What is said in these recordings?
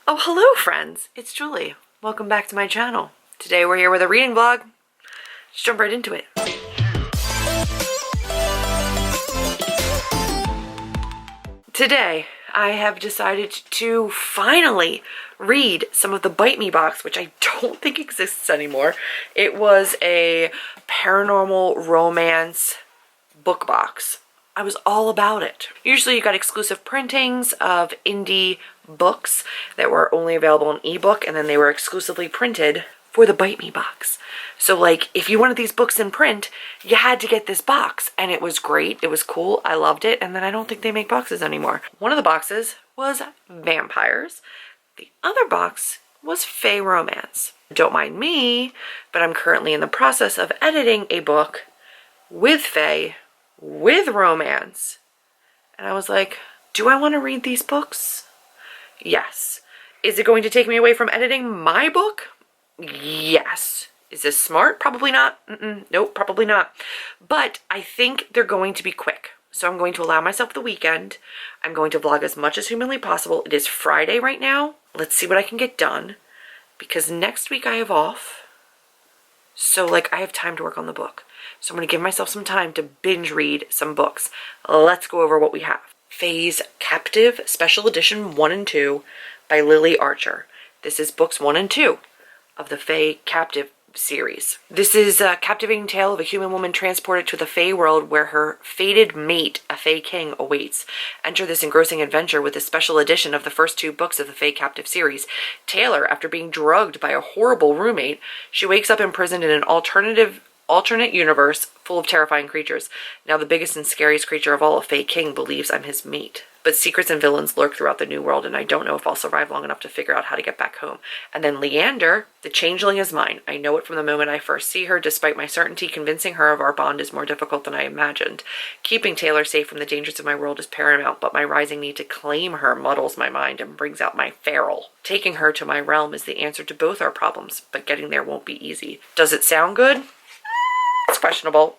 Oh, hello friends, it's Julie. Welcome back to my channel. Today we're here with a reading vlog. Let's jump right into it. Today I have decided to finally read some of the Bite Me box, which I don't think exists anymore. It was a paranormal romance book box. I was all about it. Usually you got exclusive printings of indie books that were only available in ebook, and then they were exclusively printed for the Bite Me box. So like if you wanted these books in print, you had to get this box, and it was great. It was cool. I loved it. And then I don't think they make boxes anymore. One of the boxes was vampires. The other box was Fae Romance. Don't mind me, but I'm currently in the process of editing a book with Fae, with romance. And I was like, do I want to read these books? Yes. Is it going to take me away from editing my book? Yes. Is this smart? Probably not. Nope, probably not. But I think they're going to be quick. So I'm going to allow myself the weekend. I'm going to vlog as much as humanly possible. It is Friday right now. Let's see what I can get done, because next week I have off. So like I have time to work on the book. So I'm going to give myself some time to binge read some books. Let's go over what we have. Fae's Captive Special Edition 1 and 2 by Lily Archer. This is books 1 and 2 of the Fae Captive series. This is a captivating tale of a human woman transported to the Fae world where her fated mate, a Fae king, awaits. Enter this engrossing adventure with a special edition of the first 2 books of the Fae Captive series. Taylor, after being drugged by a horrible roommate, she wakes up imprisoned in an alternate universe full of terrifying creatures. Now the biggest and scariest creature of all, a Fae king, believes I'm his mate. But secrets and villains lurk throughout the new world, and I don't know if I'll survive long enough to figure out how to get back home. And then Leander, the changeling, is mine. I know it from the moment I first see her. Despite my certainty, convincing her of our bond is more difficult than I imagined. Keeping Taylor safe from the dangers of my world is paramount, but my rising need to claim her muddles my mind and brings out my feral. Taking her to my realm is the answer to both our problems, but getting there won't be easy. Does it sound good? It's questionable,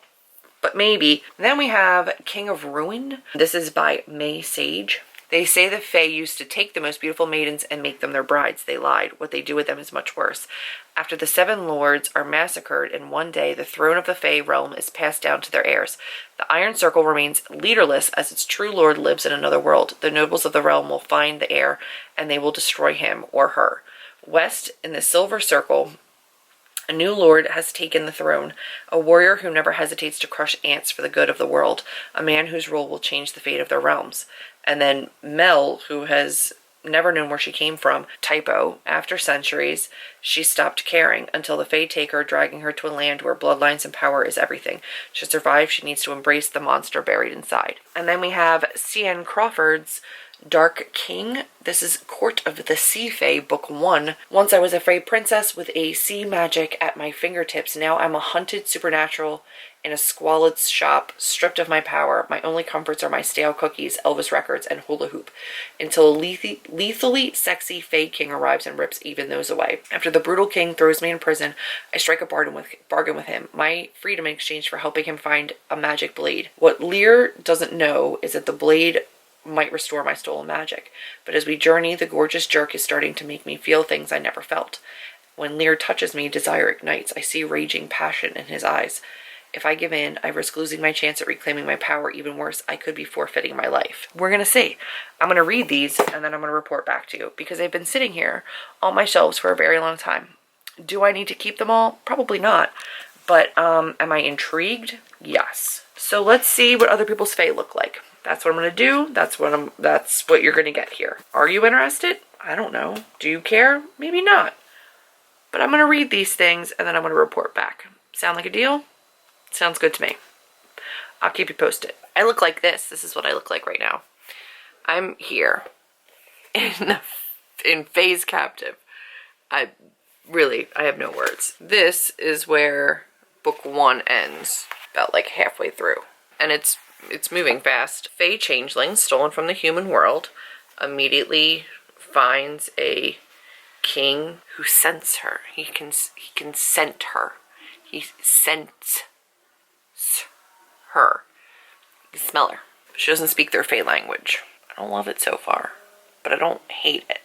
but maybe. Then we have King of Ruin. This is by May Sage. They say the Fae used to take the most beautiful maidens and make them their brides. They lied. What they do with them is much worse. After the 7 lords are massacred in one day, the throne of the Fae realm is passed down to their heirs. The Iron Circle remains leaderless as its true lord lives in another world. The nobles of the realm will find the heir, and they will destroy him or her. West, in the Silver Circle, a new lord has taken the throne, a warrior who never hesitates to crush ants for the good of the world, a man whose rule will change the fate of their realms. And then Mel, who has never known where she came from, typo, after centuries, she stopped caring until the Fae take her, dragging her to a land where bloodlines and power is everything. To survive, she needs to embrace the monster buried inside. And then we have C.N. Crawford's Dark King. This is Court of the Sea Fae, Book 1. Once I was a Fae princess with a sea magic at my fingertips. Now I'm a hunted supernatural in a squalid shop, stripped of my power. My only comforts are my stale cookies, Elvis records, and hula hoop. Until a lethally sexy Fae king arrives and rips even those away. After the brutal king throws me in prison, I strike a bargain with him. My freedom in exchange for helping him find a magic blade. What Lear doesn't know is that the blade might restore my stolen magic. But as we journey, the gorgeous jerk is starting to make me feel things I never felt. When Lear touches me, desire ignites. I see raging passion in his eyes. If I give in, I risk losing my chance at reclaiming my power. Even worse, I could be forfeiting my life. We're going to see. I'm going to read these, and then I'm going to report back to you, because they've been sitting here on my shelves for a very long time. Do I need to keep them all? Probably not. But am I intrigued? Yes. So let's see what other people's Fae look like. That's what I'm going to do. That's what you're going to get here. Are you interested? I don't know. Do you care? Maybe not. But I'm going to read these things, and then I'm going to report back. Sound like a deal? Sounds good to me. I'll keep you posted. I look like this. This is what I look like right now. I'm here in Fae's Captive. I have no words. This is where book 1 ends, about like halfway through. And it's moving fast. Fae changeling, stolen from the human world, immediately finds a king who scents her. He can scent her. He scents her. You can smell her. She doesn't speak their Fae language. I don't love it so far, but I don't hate it.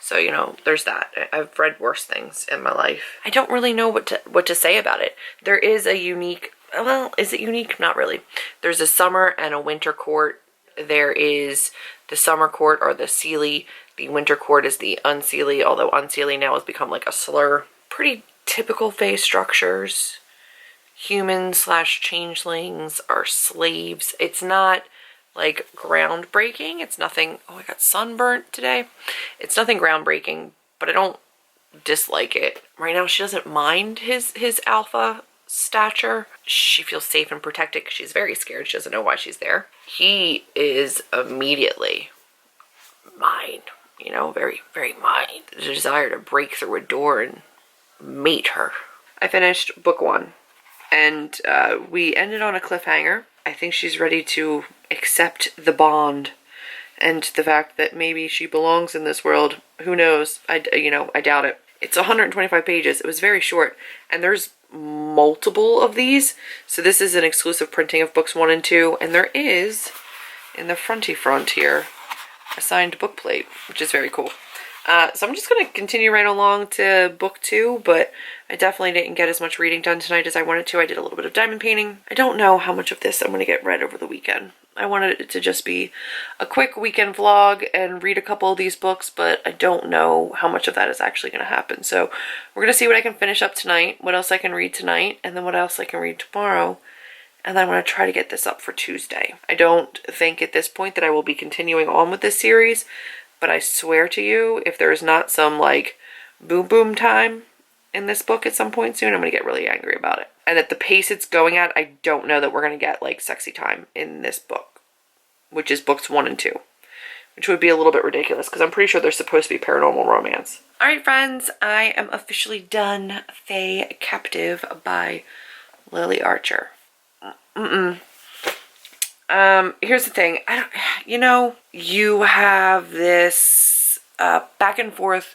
So, you know, there's that. I've read worse things in my life. I don't really know what to say about it. There is a unique, well, is it unique? Not really. There's a summer and a winter court. There is the summer court or the Seelie. The winter court is the Unseelie, although Unseelie now has become like a slur. Pretty typical Fae structures. Humans/changelings are slaves. It's not like groundbreaking. It's nothing. Oh, I got sunburnt today. It's nothing groundbreaking, but I don't dislike it. Right now, she doesn't mind his alpha stature. She feels safe and protected because she's very scared. She doesn't know why she's there. He is immediately mine. You know, very, very mine. The desire to break through a door and mate her. I finished book 1. And we ended on a cliffhanger. I think she's ready to accept the bond and the fact that maybe she belongs in this world. Who knows? I doubt it. It's 125 pages. It was very short. And there's multiple of these. So this is an exclusive printing of books 1 and 2. And there is, in the fronty front here, a signed book plate, which is very cool. So I'm just going to continue right along to book 2, but I definitely didn't get as much reading done tonight as I wanted to. I did a little bit of diamond painting. I don't know how much of this I'm going to get read over the weekend. I wanted it to just be a quick weekend vlog and read a couple of these books, but I don't know how much of that is actually going to happen. So we're going to see what I can finish up tonight, what else I can read tonight, and then what else I can read tomorrow. And then I'm going to try to get this up for Tuesday. I don't think at this point that I will be continuing on with this series, but I swear to you, if there is not some, like, boom time in this book at some point soon, I'm going to get really angry about it. And at the pace it's going at, I don't know that we're going to get, like, sexy time in this book, which is books 1 and 2, which would be a little bit ridiculous, because I'm pretty sure they're supposed to be paranormal romance. Alright, friends, I am officially done Fae Captive by Lily Archer. Here's the thing. You have this back and forth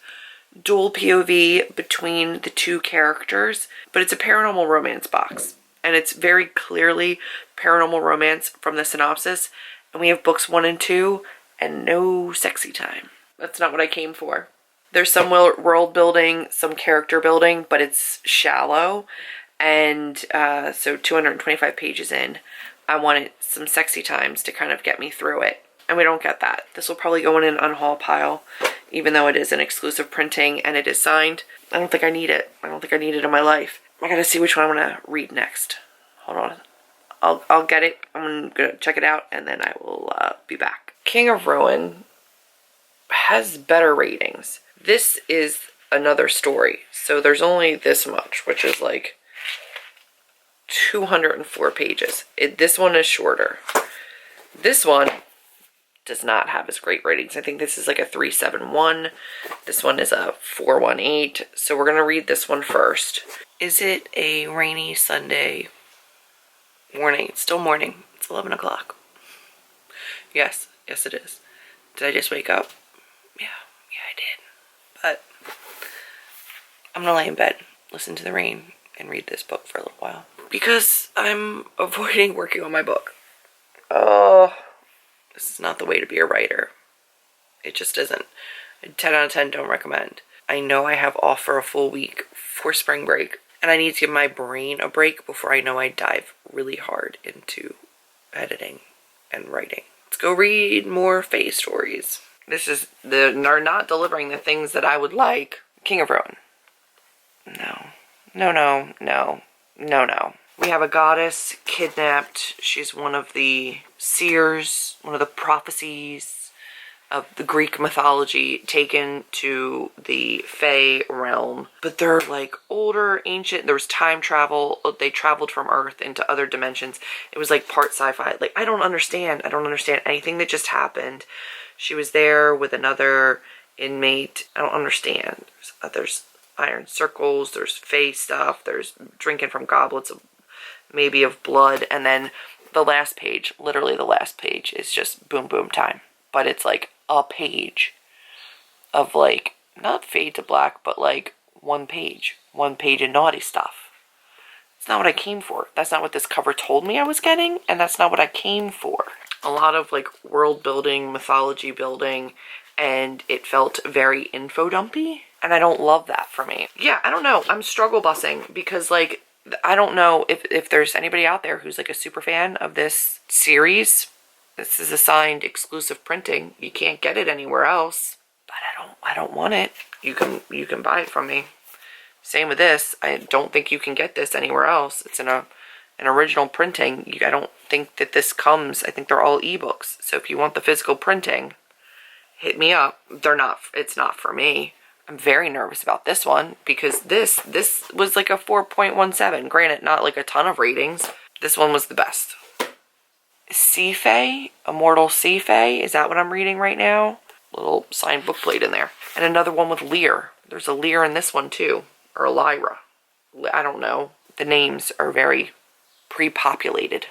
dual POV between the two characters, but it's a paranormal romance box, and it's very clearly paranormal romance from the synopsis, and we have books 1 and 2 and no sexy time. That's not what I came for. There's some world building, some character building, but it's shallow, and so 225 pages in, I wanted some sexy times to kind of get me through it. And we don't get that. This will probably go in an unhaul pile, even though it is an exclusive printing and it is signed. I don't think I need it. I don't think I need it in my life. I gotta see which one I'm gonna read next. Hold on. I'll get it. I'm gonna check it out and then I will be back. King of Ruin has better ratings. This is another story. So there's only this much, which is like 204 pages. This one is shorter. This one does not have as great ratings. I think this is like a 371. This one is a 418. So we're going to read this one first. Is it a rainy Sunday morning? It's still morning. It's 11 o'clock. Yes it is. Did I just wake up? Yeah, I did. But I'm going to lay in bed, listen to the rain, and read this book for a little while. Because I'm avoiding working on my book. Oh, this is not the way to be a writer. It just isn't. 10 out of 10 don't recommend. I know I have off for a full week for spring break, and I need to give my brain a break before I know I dive really hard into editing and writing. Let's go read more Fae stories. They're not delivering the things that I would like. King of Ruin. No. We have a goddess kidnapped. She's one of the seers, one of the prophecies of the Greek mythology, taken to the Fae realm. But they're like older, ancient. There was time travel. They traveled from Earth into other dimensions. It was like part sci-fi. Like, I don't understand anything that just happened. She was there with another inmate. I don't understand. There's iron circles, there's Fae stuff, there's drinking from goblets of maybe of blood, and then the last page, literally the last page, is just boom time. But it's like a page of like, not fade to black, but like one page of naughty stuff. It's not what I came for. That's not what this cover told me I was getting, and that's not what I came for. A lot of like world building, mythology building, and it felt very info dumpy, and I don't love that for me. Yeah, I don't know. I'm struggle bussing because, like, I don't know if there's anybody out there who's like a super fan of this series. This is a signed exclusive printing. You can't get it anywhere else. But I don't want it. You can buy it from me. Same with this. I don't think you can get this anywhere else. It's in an original printing. I don't think that this comes. I think they're all ebooks. So if you want the physical printing, hit me up. It's not for me. I'm very nervous about this one because this was like a 4.17. Granted, not like a ton of ratings. This one was the best. Sea Fae, Immortal Sea Fae, is that what I'm reading right now? Little signed book plate in there. And another one with Lear. There's a Lear in this one too. Or a Lyra. I don't know. The names are very pre-populated.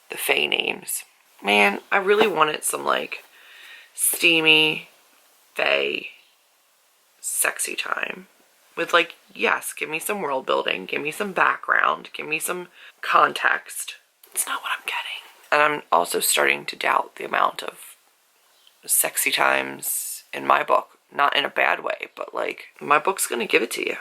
The Fae names. Man, I really wanted some like steamy Fae sexy time with, like, yes, give me some world building, give me some background, give me some context. It's not what I'm getting. And I'm also starting to doubt the amount of sexy times in my book. Not in a bad way, but like, my book's gonna give it to you.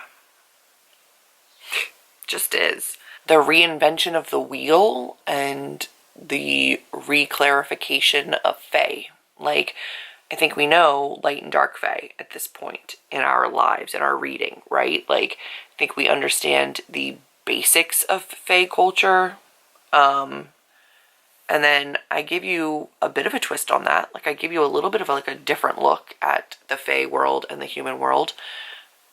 Just is. The reinvention of the wheel and the reclarification of Fae. Like, I think we know light and dark Fae at this point in our lives, in our reading, right? Like, I think we understand the basics of Fae culture. And then I give you a bit of a twist on that. Like, I give you a little bit of like a different look at the Fae world and the human world.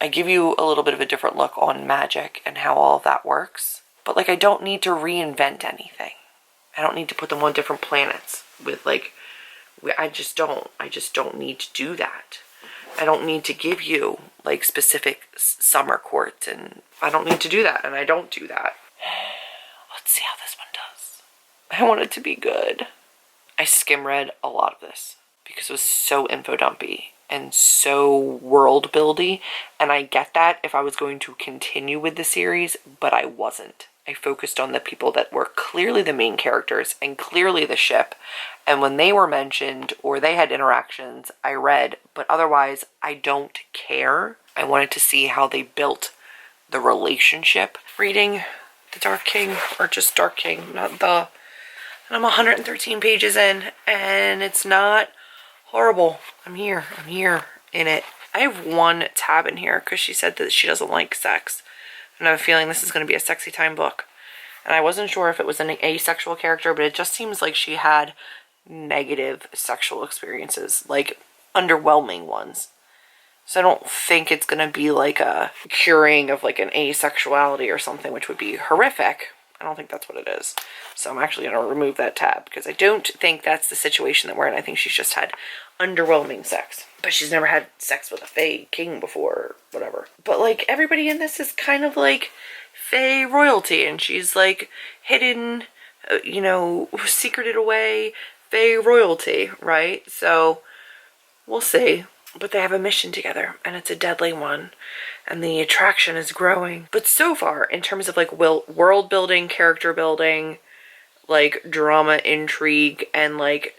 I give you a little bit of a different look on magic and how all of that works. But like, I don't need to reinvent anything. I don't need to put them on different planets with like, I just don't need to do that. I don't need to give you like specific summer court, and I don't need to do that, and I don't do that. Let's see how this one does. I want it to be good. I skim read a lot of this because it was so info dumpy and so world buildy, and I get that if I was going to continue with the series, but I wasn't. I focused on the people that were clearly the main characters and clearly the ship. And when they were mentioned or they had interactions, I read. But otherwise, I don't care. I wanted to see how they built the relationship. Reading The Dark King, or just Dark King, not the... And I'm 113 pages in, and it's not horrible. I'm here in it. I have one tab in here because she said that she doesn't like sex. And I have a feeling this is going to be a sexy time book. And I wasn't sure if it was an asexual character, but it just seems like she had negative sexual experiences, like underwhelming ones. So I don't think it's going to be like a curing of like an asexuality or something, which would be horrific. I don't think that's what it is. So I'm actually going to remove that tab because I don't think that's the situation that we're in. I think she's just had underwhelming sex. But she's never had sex with a Fae king before, or whatever. But like, everybody in this is kind of like Fae royalty, and she's like hidden, you know, secreted away Fae royalty, right? So we'll see. But they have a mission together, and it's a deadly one, and the attraction is growing. But so far, in terms of like world building, character building, like drama, intrigue, and like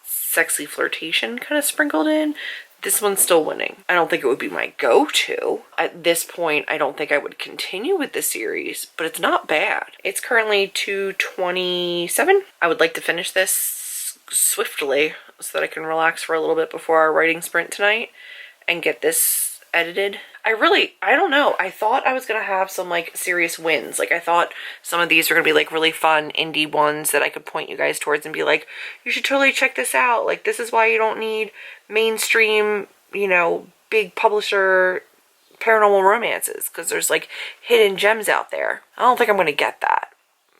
sexy flirtation kind of sprinkled in, this one's still winning. I don't think it would be my go-to. At this point, I don't think I would continue with the series, but it's not bad. It's currently 227. I would like to finish this swiftly so that I can relax for a little bit before our writing sprint tonight and get this edited. I don't know. I thought I was going to have some like serious wins. Like, I thought some of these were going to be like really fun indie ones that I could point you guys towards and be like, you should totally check this out. Like, this is why you don't need mainstream, you know, big publisher paranormal romances, because there's like hidden gems out there. I don't think I'm going to get that.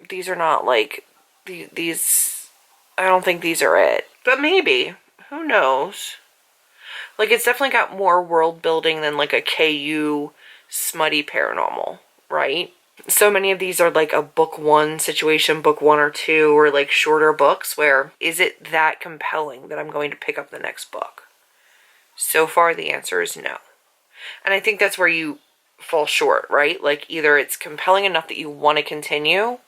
These are not like these. I don't think these are it. But maybe. Who knows? Like, it's definitely got more world building than like a KU smutty paranormal, right? So many of these are like a book one situation, book 1 or 2, or like shorter books where is it that compelling that I'm going to pick up the next book? So far, the answer is no. And I think that's where you fall short, right? Like, either it's compelling enough that you want to continue,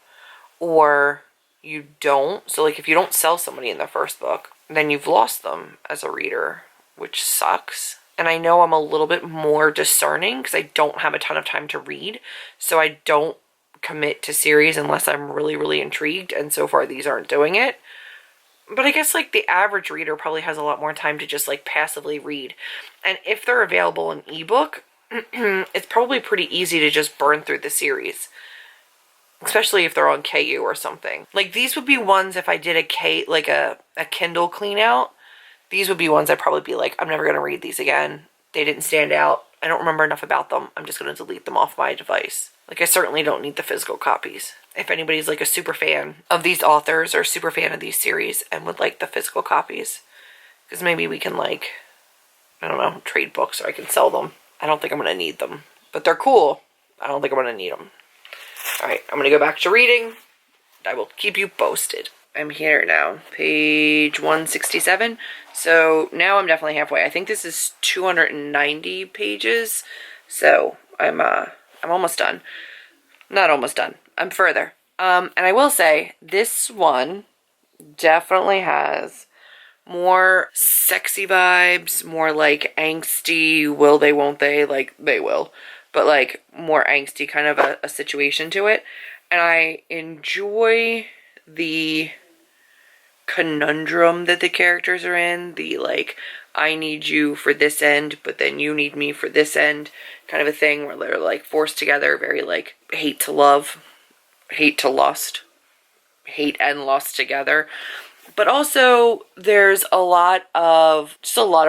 or you don't. So like, if you don't sell somebody in the first book, then you've lost them as a reader, which sucks. And I know I'm a little bit more discerning because I don't have a ton of time to read. So I don't commit to series unless I'm really, really intrigued. And so far, these aren't doing it. But I guess, like, the average reader probably has a lot more time to just, like, passively read. And if they're available in ebook, it's probably pretty easy to just burn through the series. Especially if they're on KU or something. Like, these would be ones if I did a Kindle clean out. These would be ones I'd probably be like, I'm never going to read these again. They didn't stand out. I don't remember enough about them. I'm just going to delete them off my device. Like, I certainly don't need the physical copies. If anybody's like a super fan of these authors or super fan of these series and would like the physical copies, because maybe we can, like, I don't know, trade books or I can sell them. I don't think I'm going to need them, but they're cool. I don't think I'm going to need them. All right, I'm going to go back to reading. I will keep you posted. I'm here now, page 167. So now I'm definitely halfway. I think this is 290 pages. So I'm almost done. Not almost done. I'm further. And I will say this one definitely has more sexy vibes, more like angsty, will they, won't they, like they will, but like more angsty kind of a situation to it. And I enjoy the conundrum that the characters are in, the like, I need you for this end, but then you need me for this end kind of a thing where they're like forced together, very like hate to love, hate to lust, hate and lust together. But also there's a lot of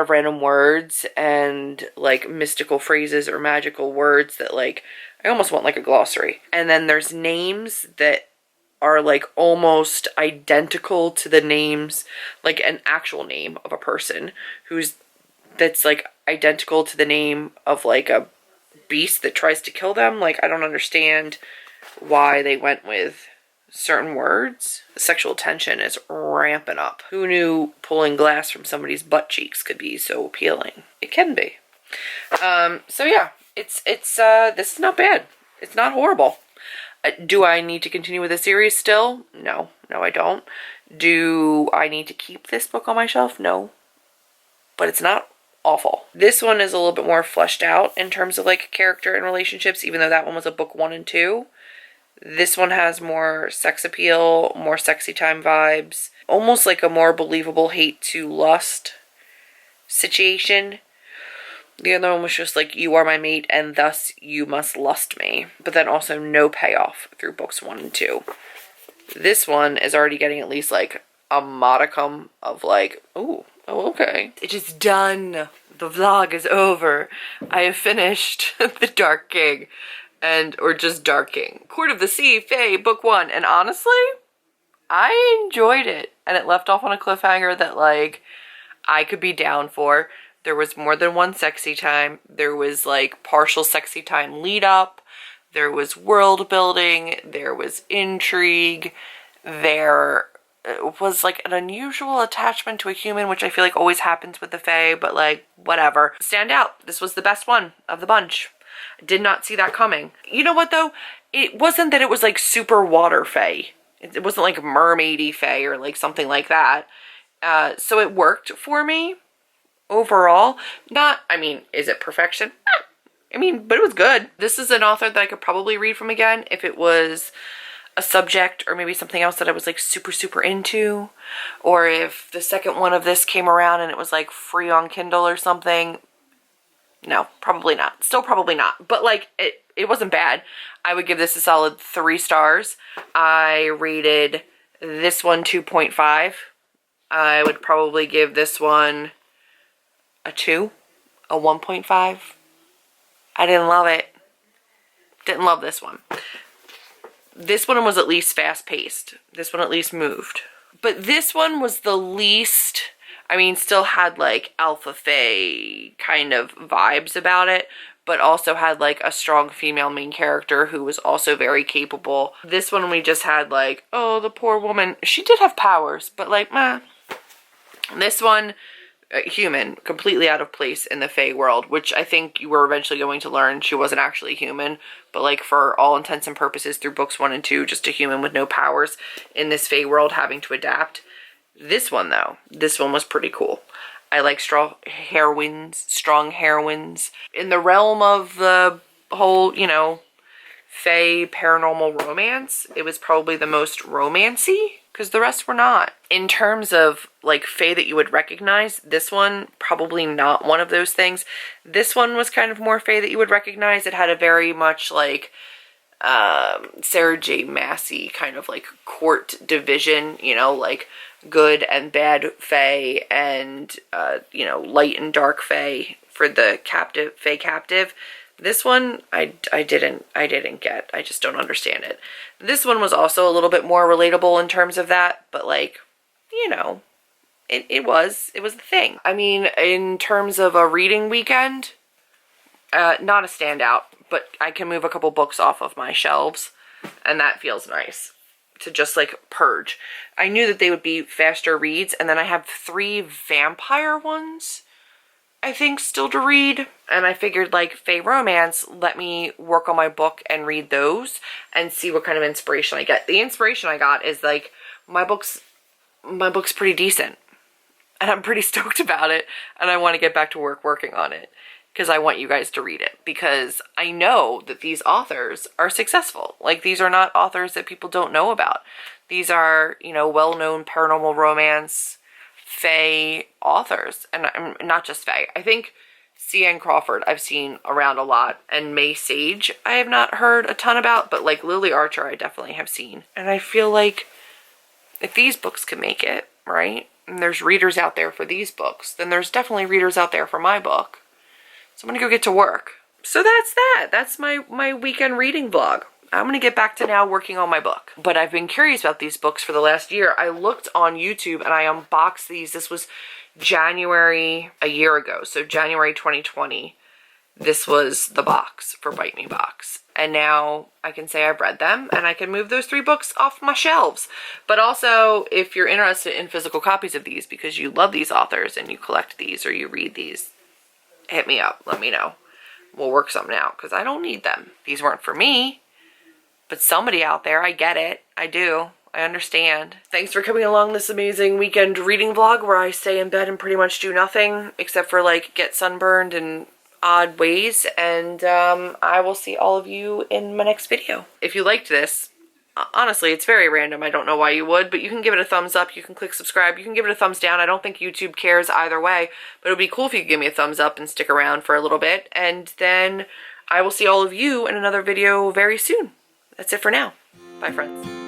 random words and like mystical phrases or magical words that like, I almost want like a glossary. And then there's names that are like almost identical to the names, like an actual name of a person that's like identical to the name of like a beast that tries to kill them. Like, I don't understand why they went with certain words. The sexual tension is ramping up. Who knew pulling glass from somebody's butt cheeks could be so appealing? It can be. So yeah, it's this is not bad. It's not horrible. Do I need to continue with the series still? No, I don't. Do I need to keep this book on my shelf? No, but it's not awful. This one is a little bit more fleshed out in terms of like character and relationships, even though that one was a book 1 and 2. This one has more sex appeal, more sexy time vibes, almost like a more believable hate to lust situation. The other one was just like, you are my mate and thus you must lust me. But then also no payoff through books 1 and 2. This one is already getting at least like a modicum of like, oh, okay. It is done. The vlog is over. I have finished The Dark King. Or just Dark King. Court of the Sea, Fae, book 1. And honestly, I enjoyed it. And it left off on a cliffhanger that like, I could be down for. There was more than one sexy time. There was like partial sexy time lead up. There was world building. There was intrigue. There was like an unusual attachment to a human, which I feel like always happens with the Fae, but like whatever. Stand out. This was the best one of the bunch. I did not see that coming. You know what though? It wasn't that it was like super water Fae. It wasn't like mermaidy Fae or like something like that. So it worked for me. Overall, is it perfection? But it was good. This is an author that I could probably read from again if it was a subject or maybe something else that I was like super, super into. Or if the second one of this came around and it was like free on Kindle or something. No, probably not. Still probably not. But like, it wasn't bad. I would give this a solid 3 stars. I rated this one 2.5. I would probably give this one a 2, a 1.5. I didn't love it. Didn't love this one. This one was at least fast-paced. This one at least moved. But this one was the least, still had like Alpha Fae kind of vibes about it, but also had like a strong female main character who was also very capable. This one we just had like, oh, the poor woman. She did have powers, but like, meh. This one, human, completely out of place in the Fae world, which I think you were eventually going to learn she wasn't actually human, but like for all intents and purposes through books 1 and 2, just a human with no powers in this Fae world having to adapt. This one though, this one was pretty cool. I like strong heroines. In the realm of the whole, you know, Fae Paranormal Romance, it was probably the most romancy, because the rest were not. In terms of like Fae that you would recognize, this one probably not one of those things. This one was kind of more Fae that you would recognize. It had a very much like Sarah J. Maasai kind of like court division, you know, like good and bad Fae and you know, light and dark Fae for the Fae captive. This one, I didn't get. I just don't understand it. This one was also a little bit more relatable in terms of that, but like, you know, it was the thing. I mean, in terms of a reading weekend, not a standout, but I can move a couple books off of my shelves, and that feels nice to just like purge. I knew that they would be faster reads, and then I have 3 vampire ones, I think, still to read. And I figured like Fae Romance, let me work on my book and read those and see what kind of inspiration I get. The inspiration I got is like, my book's pretty decent and I'm pretty stoked about it, and I want to get back to work working on it because I want you guys to read it, because I know that these authors are successful. Like, these are not authors that people don't know about. These are, you know, well-known paranormal romance Fae authors, and not just Fae. I think C.N. Crawford I've seen around a lot, and May Sage I have not heard a ton about, but like Lily Archer I definitely have seen. And I feel like if these books can make it, right, and there's readers out there for these books, then there's definitely readers out there for my book. So I'm gonna go get to work. So that's that. That's my weekend reading vlog. I'm going to get back to now working on my book. But I've been curious about these books for the last year. I looked on YouTube and I unboxed these. This was January a year ago. So January 2020. This was the box for Bite Me Box. And now I can say I've read them and I can move those 3 books off my shelves. But also, if you're interested in physical copies of these because you love these authors and you collect these or you read these, hit me up. Let me know. We'll work something out because I don't need them. These weren't for me. But somebody out there, I get it. I do. I understand. Thanks for coming along this amazing weekend reading vlog where I stay in bed and pretty much do nothing except for like get sunburned in odd ways. And I will see all of you in my next video. If you liked this, honestly, it's very random. I don't know why you would, but you can give it a thumbs up. You can click subscribe. You can give it a thumbs down. I don't think YouTube cares either way, but it would be cool if you could give me a thumbs up and stick around for a little bit. And then I will see all of you in another video very soon. That's it for now. Bye, friends.